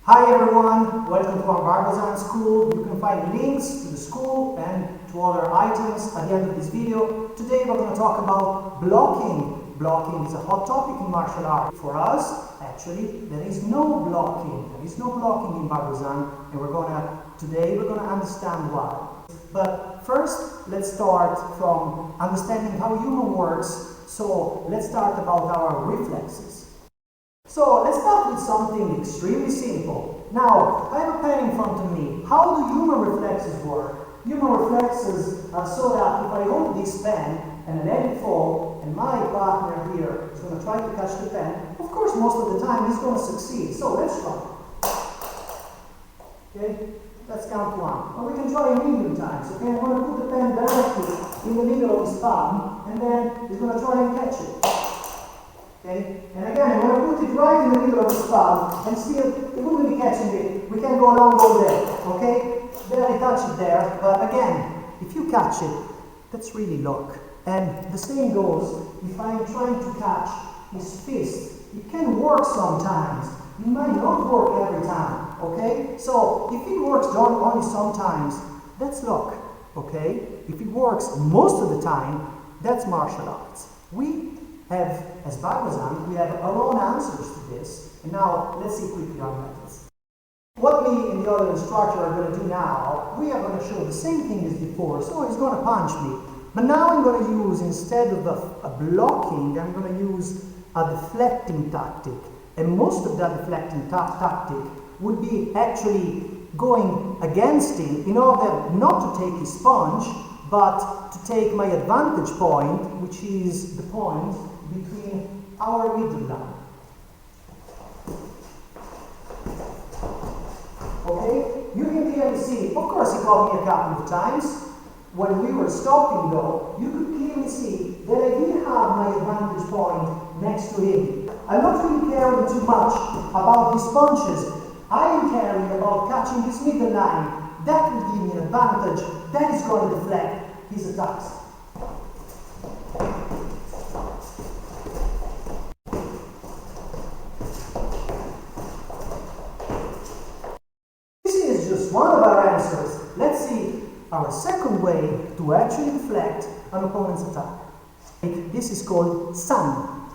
Hi everyone, welcome to our BaGuaZhang school. You can find links to the school and to other items at the end of this video. Today we're going to talk about blocking. Blocking is a hot topic in martial art. For us, actually, there is no blocking. There is no blocking in BaGuaZhang, and today we're going to understand why. But first, let's start from understanding how human works. So let's start about our reflexes. So let's start with something extremely simple. Now, I have a pen in front of me. How do human reflexes work? Human reflexes are so that if I hold this pen and I let it fall, and my partner here is going to try to catch the pen, of course most of the time he's going to succeed. So let's try. Okay, let's count one. Or we can try a million times. Okay, I'm going to put the pen directly in the middle of his palm, and then he's going to try and catch it. Okay? And again, I'm going to put it right in the middle of his palm, and still, he wouldn't be catching it. We can go along all day, okay? Barely touch it there, but again, if you catch it, that's really luck. And the same goes, if I'm trying to catch his fist, it can work sometimes. It might not work every time, okay? So, if it works only sometimes, that's luck, okay? If it works most of the time, that's martial arts. As BaGuaZhang, we have our own answers to this. And now, let's see quickly our methods. What me and the other instructor are going to do now, we are going to show the same thing as before. So he's going to punch me. But now I'm going to use, instead of a blocking, I'm going to use a deflecting tactic. And most of that deflecting tactic would be actually going against him in order not to take his punch, but to take my advantage point, which is the point between our middle line. Okay? You can clearly see, of course he caught me a couple of times. When we were stopping though, you could clearly see that I did have my advantage point next to him. I'm not really caring too much about his punches. I am caring about catching his middle line. That will give me an advantage. That is going to deflect his attacks. One of our answers. Let's see our second way to actually deflect an opponent's attack. This is called San.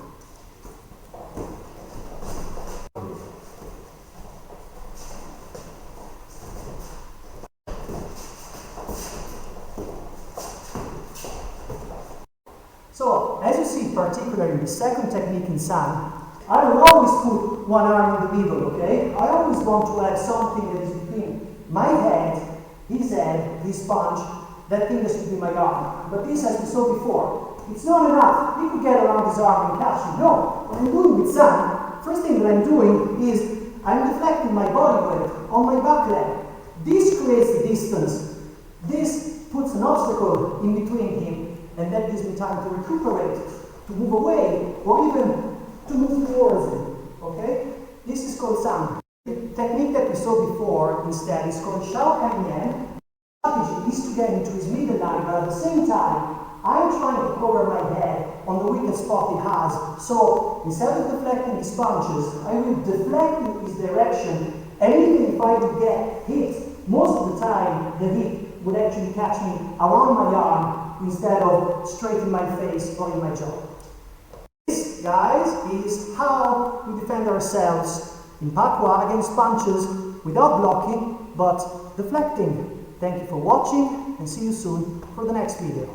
So, as you see, particularly in the second technique in San, I will always put one arm in the middle, okay? I always want to have something that is between my head, his punch, that thing has to be my arm. But this, as we saw before, it's not enough. He could get around his arm and catch him. No, what I'm doing with Zhang, first thing that I'm doing is I'm deflecting my body weight on my back leg. This creates the distance. This puts an obstacle in between him, and that gives me time to recuperate, to move away, or even to move towards him. Okay? This is called Zhang. The technique that we saw before, instead, is called Shao Kan Yan. The strategy is to get into his middle line, but at the same time, I'm trying to cover my head on the weakest spot he has. So, instead of deflecting his punches, I will deflect in his direction, and even if I would get hit, most of the time, the hit would actually catch me around my arm instead of straight in my face or in my jaw. This, guys, is how we defend ourselves in Pakwa against punches without blocking, but deflecting. Thank you for watching, and see you soon for the next video.